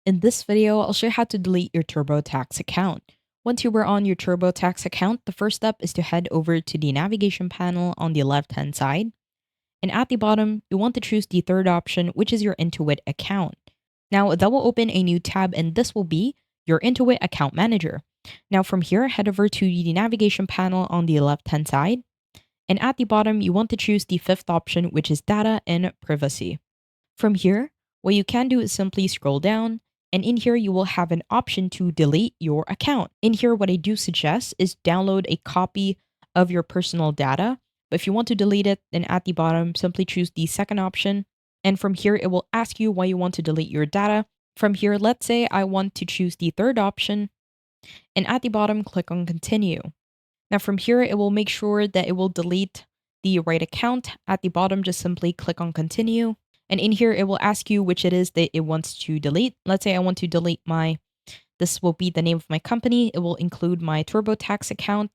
In this video, I'll show you how to delete your TurboTax account. Once you were on your TurboTax account, the first step is to head over to the navigation panel on the left-hand side. And at the bottom, you want to choose the third option, which is your Intuit account. Now, that will open a new tab, and this will be your Intuit account manager. Now, from here, head over to the navigation panel on the left-hand side. And at the bottom, you want to choose the fifth option, which is data and privacy. From here, what you can do is simply scroll down, and in here you will have an option to delete your account. In here, what I do suggest is download a copy of your personal data. But if you want to delete it, then at the bottom, simply choose the second option. And from here, it will ask you why you want to delete your data. From here, let's say I want to choose the third option. And at the bottom, click on continue. Now from here, it will make sure that it will delete the right account. At the bottom, just simply click on continue. And in here, it will ask you which it is that it wants to delete. Let's say I want to delete this will be the name of my company. It will include my TurboTax account.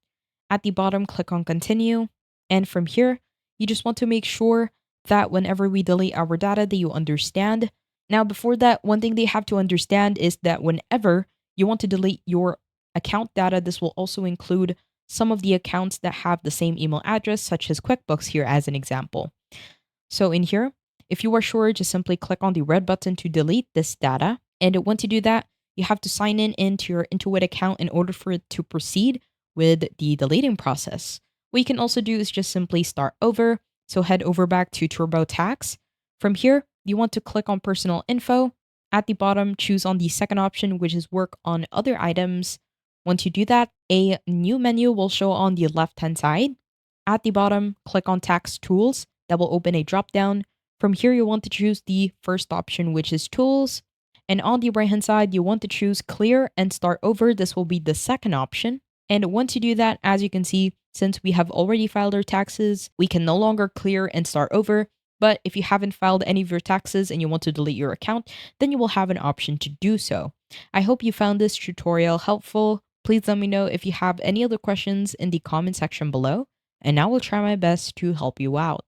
At the bottom, click on continue. And from here, you just want to make sure that whenever we delete our data that you understand. Now, before that, one thing they have to understand is that whenever you want to delete your account data, this will also include some of the accounts that have the same email address, such as QuickBooks here as an example. So in here, if you are sure, just simply click on the red button to delete this data. And once you do that, you have to sign in into your Intuit account in order for it to proceed with the deleting process. What you can also do is just simply start over. So head over back to TurboTax. From here, you want to click on personal info. At the bottom, choose on the second option, which is work on other items. Once you do that, a new menu will show on the left-hand side. At the bottom, click on tax tools. That will open a drop-down. From here, you want to choose the first option, which is tools. And on the right-hand side, you want to choose clear and start over. This will be the second option. And once you do that, as you can see, since we have already filed our taxes, we can no longer clear and start over. But if you haven't filed any of your taxes and you want to delete your account, then you will have an option to do so. I hope you found this tutorial helpful. Please let me know if you have any other questions in the comment section below, and I will try my best to help you out.